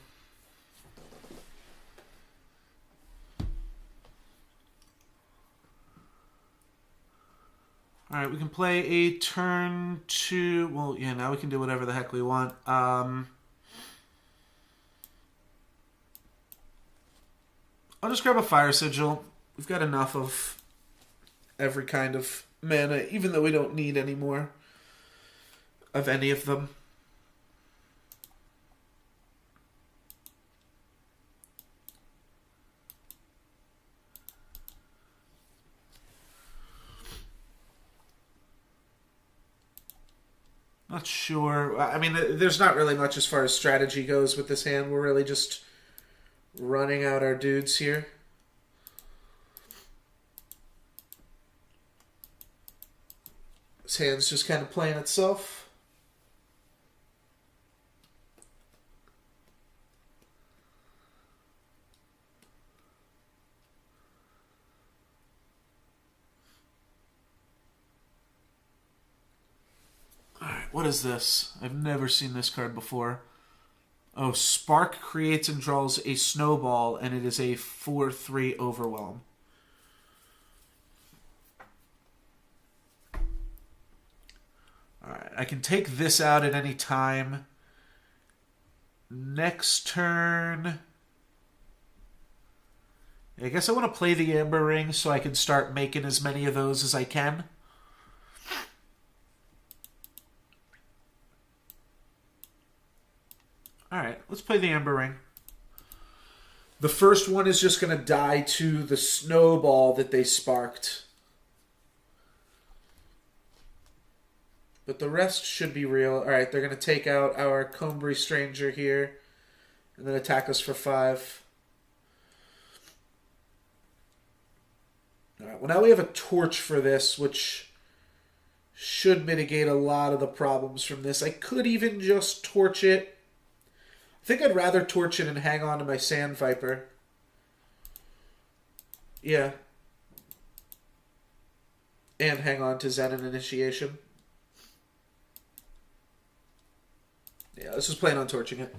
Alright, we can play a turn 2. Well, yeah, now we can do whatever the heck we want. I'll just grab a Fire Sigil. We've got enough of every kind of mana, even though we don't need any more of any of them. Not sure. I mean, there's not really much as far as strategy goes with this hand. We're really just running out our dudes here. This hand's just kind of playing itself. What is this? I've never seen this card before. Oh, Spark creates and draws a snowball, and it is a 4/3 overwhelm. Alright, I can take this out at any time. Next turn, I guess I want to play the Amber Ring so I can start making as many of those as I can. Alright, let's play the Amber Ring. The first one is just going to die to the snowball that they sparked. But the rest should be real. Alright, they're going to take out our Combrei Stranger here and then attack us for 5. Alright, well now we have a torch for this, which should mitigate a lot of the problems from this. I could even just torch it. I think I'd rather torch it and hang on to my Sand Viper. Yeah. And hang on to Zen and Initiation. Yeah, let's just plan on torching it.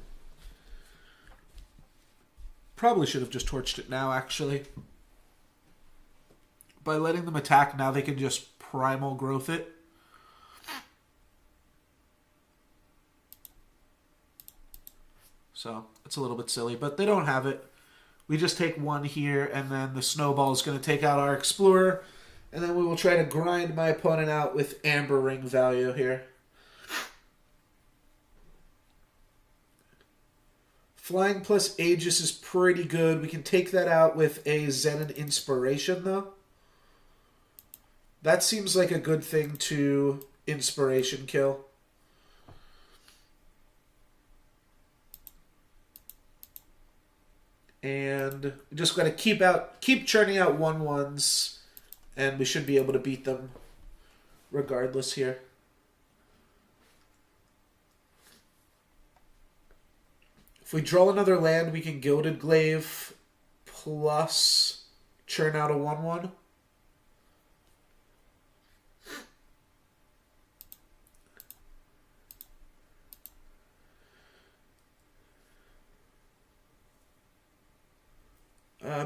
Probably should have just torched it now, actually. By letting them attack, now they can just primal growth it. So, it's a little bit silly, but they don't have it. We just take one here, and then the snowball is going to take out our explorer, and then we will try to grind my opponent out with Amber Ring value here. Flying plus Aegis is pretty good. We can take that out with a Zen and Inspiration, though. That seems like a good thing to Inspiration kill. And we just got to keep churning out 1/1s, and we should be able to beat them regardless here. If we draw another land, we can Gilded Glaive plus churn out a 1/1.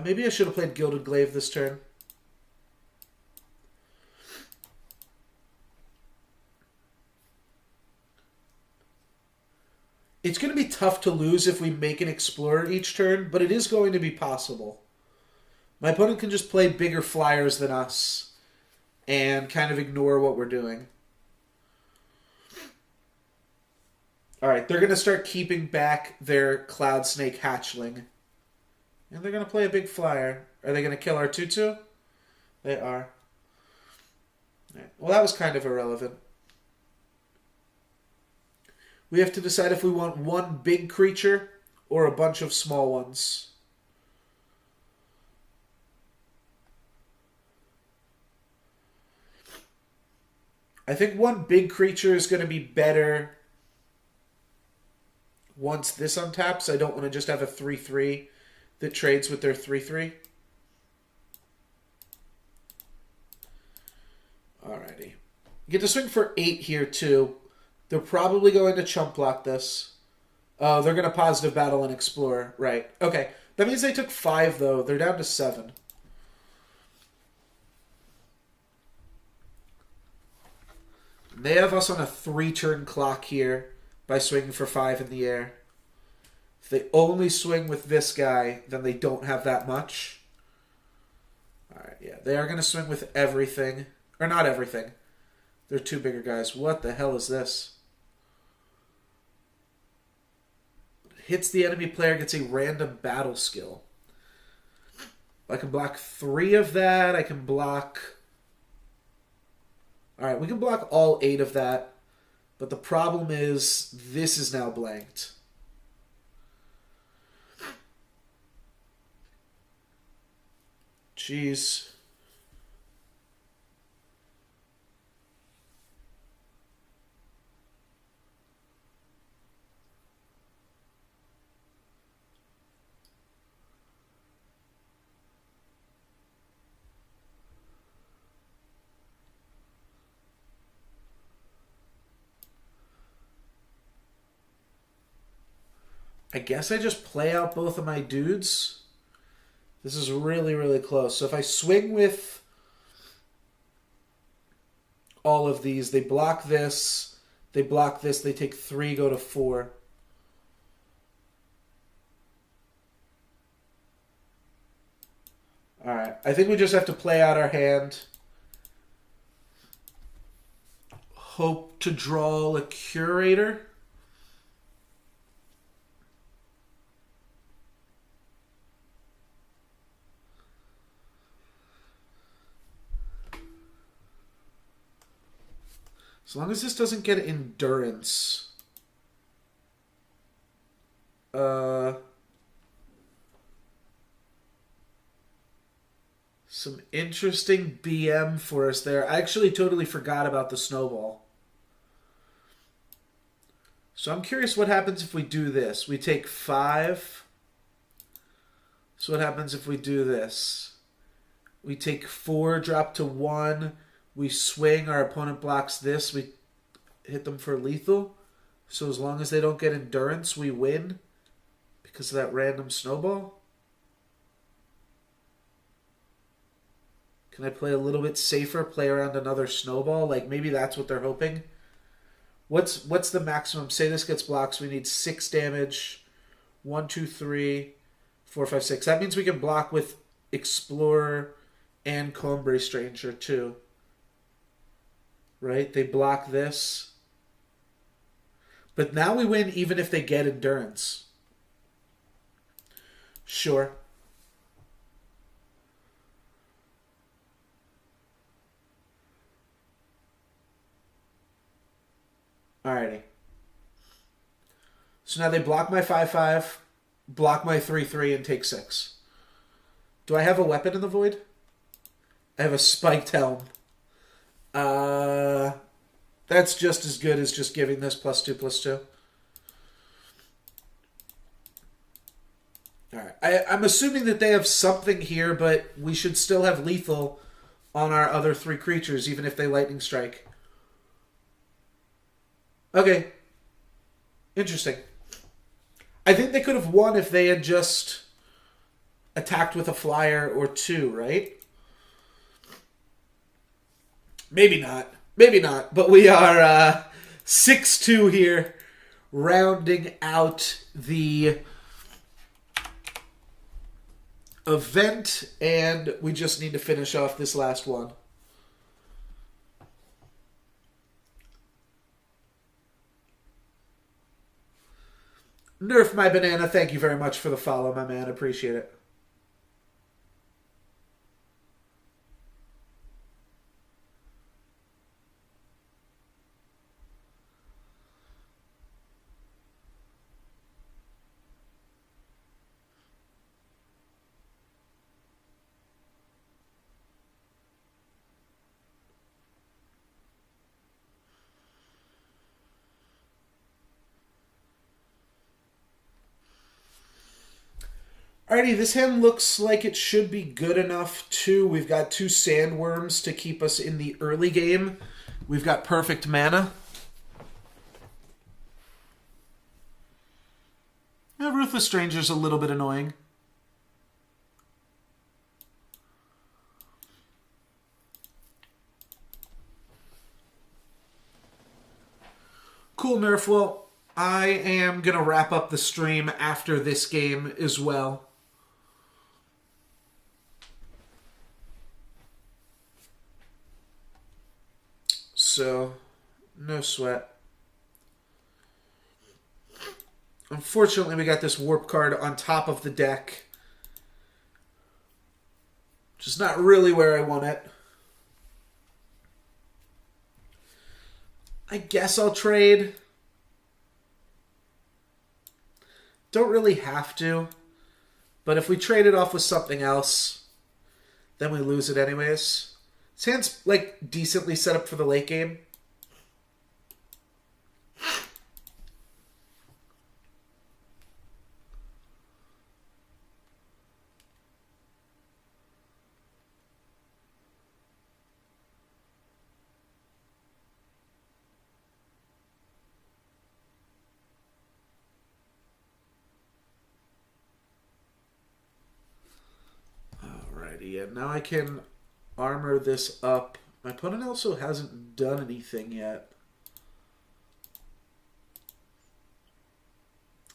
Maybe I should have played Gilded Glaive this turn. It's going to be tough to lose if we make an Explorer each turn, but it is going to be possible. My opponent can just play bigger flyers than us and kind of ignore what we're doing. Alright, they're going to start keeping back their Cloud Snake Hatchling. And they're going to play a big flyer. Are they going to kill our 2/2? They are. Right. Well, that was kind of irrelevant. We have to decide if we want one big creature or a bunch of small ones. I think one big creature is going to be better once this untaps. I don't want to just have a 3/3 that trades with their 3/3. Alrighty. You get to swing for 8 here, too. They're probably going to chump block this. Oh, they're going to Positive Battle and Explorer. Right. Okay. That means they took 5, though. They're down to 7. They have us on a 3-turn clock here by swinging for 5 in the air. If they only swing with this guy, then they don't have that much. Alright, yeah. They are going to swing with everything. Or not everything. They're 2 bigger guys. What the hell is this? Hits the enemy player, gets a random battle skill. I can block 3 of that. I can block... Alright, we can block all 8 of that. But the problem is, this is now blanked. Jeez. I guess I just play out both of my dudes. This is really, really close. So if I swing with all of these, they block this, they block this, they take 3, go to 4. Alright, I think we just have to play out our hand. Hope to draw a Curator. As long as this doesn't get Endurance. Some interesting BM for us there. I actually totally forgot about the snowball. So I'm curious what happens if we do this. We take 5. So what happens if we do this? We take 4, drop to 1. We swing, our opponent blocks this. We hit them for lethal. So as long as they don't get endurance, we win because of that random snowball. Can I play a little bit safer, play around another snowball? Like maybe that's what they're hoping. What's the maximum? Say this gets blocked, so we need 6 damage. 1, 2, 3, 4, 5, 6. That means we can block with Explorer and Combrei Stranger too. Right? They block this. But now we win even if they get endurance. Sure. Alrighty. So now they block my 5/5, block my 3/3, and take 6. Do I have a weapon in the void? I have a spiked helm. That's just as good as just giving this +2/+2. Alright. I'm assuming that they have something here, but we should still have lethal on our other 3 creatures, even if they lightning strike. Okay. Interesting. I think they could have won if they had just attacked with a flyer or 2, right? Maybe not. Maybe not. But we are 6-2 here, rounding out the event, and we just need to finish off this last one. Nerf my banana, thank you very much for the follow, my man. Appreciate it. Alrighty, this hand looks like it should be good enough too. We've got 2 sandworms to keep us in the early game. We've got perfect mana. Ruthless Stranger's a little bit annoying. Cool, Nerf. Well, I am going to wrap up the stream after this game as well. So, no sweat. Unfortunately, we got this warp card on top of the deck, which is not really where I want it. I guess I'll trade. Don't really have to, but if we trade it off with something else, then we lose it anyways. This hand's, like, decently set up for the late game. Alrighty, and now I can armor this up. My opponent also hasn't done anything yet.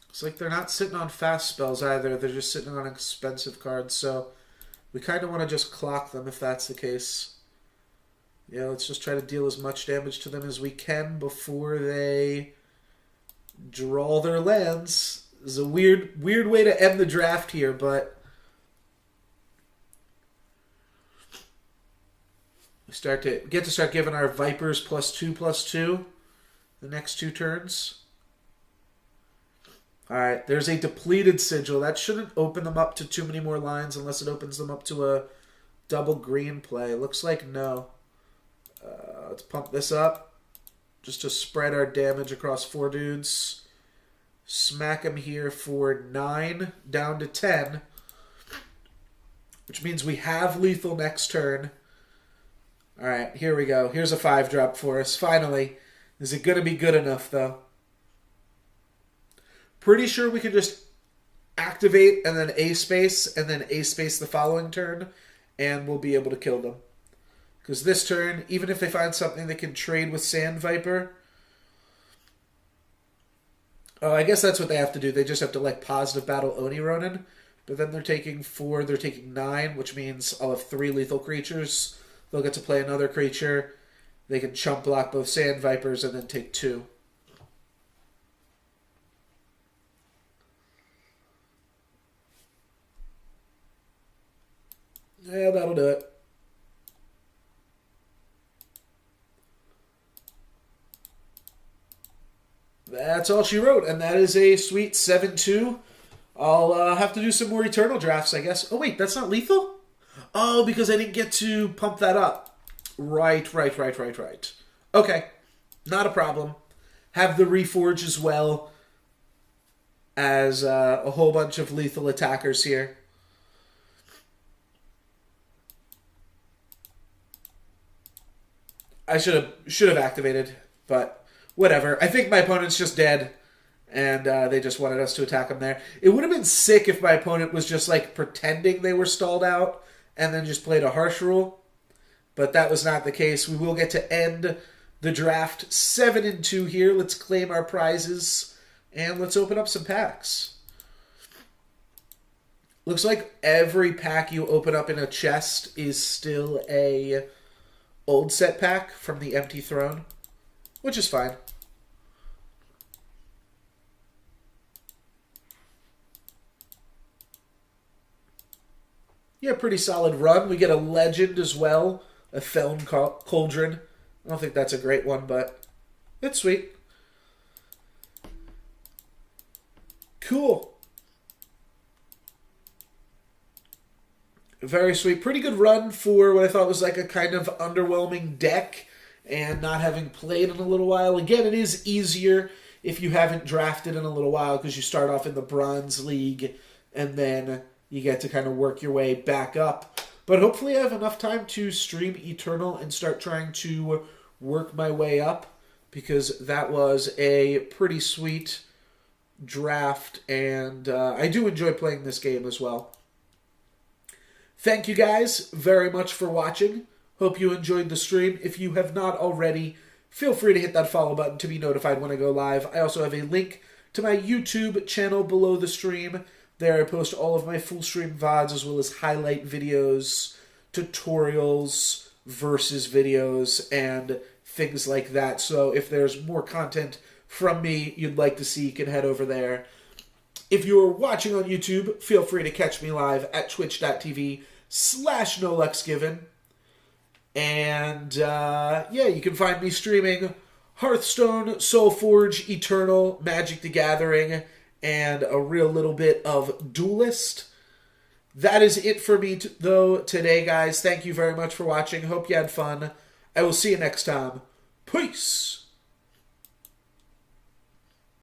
It's like they're not sitting on fast spells either. They're just sitting on expensive cards. So we kind of want to just clock them if that's the case. Yeah, let's just try to deal as much damage to them as we can before they draw their lands. This is a weird way to end the draft here, but we get to start giving our Vipers +2/+2 the next 2 turns. Alright, there's a depleted sigil. That shouldn't open them up to too many more lines unless it opens them up to a double green play? Looks like no. Let's pump this up just to spread our damage across 4 dudes. Smack him here for 9, down to 10. Which means we have lethal next turn. Alright, here we go. Here's a 5-drop for us. Finally. Is it going to be good enough, though? Pretty sure we can just activate and then A-space and then A-space the following turn, and we'll be able to kill them. Because this turn, even if they find something they can trade with Sand Viper... Oh, I guess that's what they have to do. They just have to, like, positive battle Oni Ronin. But then they're taking 4, they're taking 9, which means I'll have 3 lethal creatures. They'll get to play another creature. They can chump block both Sand Vipers and then take 2. Yeah, that'll do it. That's all she wrote, and that is a sweet 7-2. I'll have to do some more Eternal drafts, I guess. Oh, wait, that's not lethal? Oh, because I didn't get to pump that up. Right. Okay, not a problem. Have the Reforge as well as a whole bunch of lethal attackers here. I should have activated, but whatever. I think my opponent's just dead, and they just wanted us to attack him there. It would have been sick if my opponent was just like pretending they were stalled out and then just played a harsh rule, but that was not the case. We will get to end the draft 7-2 here. Let's claim our prizes, and let's open up some packs. Looks like every pack you open up in a chest is still a old set pack from the Empty Throne, which is fine. Yeah, pretty solid run. We get a legend as well, a Feln Cauldron. I don't think that's a great one, but it's sweet. Cool. Very sweet. Pretty good run for what I thought was like a kind of underwhelming deck and not having played in a little while. Again, it is easier if you haven't drafted in a little while because you start off in the Bronze League and then you get to kind of work your way back up. But hopefully I have enough time to stream Eternal and start trying to work my way up because that was a pretty sweet draft and I do enjoy playing this game as well. Thank you guys very much for watching. Hope you enjoyed the stream. If you have not already, feel free to hit that follow button to be notified when I go live. I also have a link to my YouTube channel below the stream. There I post all of my full stream VODs as well as highlight videos, tutorials, versus videos, and things like that. So if there's more content from me you'd like to see, you can head over there. If you're watching on YouTube, feel free to catch me live at twitch.tv/NoLucksGiven. And, yeah, you can find me streaming Hearthstone, Soulforge, Eternal, Magic the Gathering, and a real little bit of Duelist. That is it for me, though, today, guys. Thank you very much for watching. Hope you had fun. I will see you next time. Peace!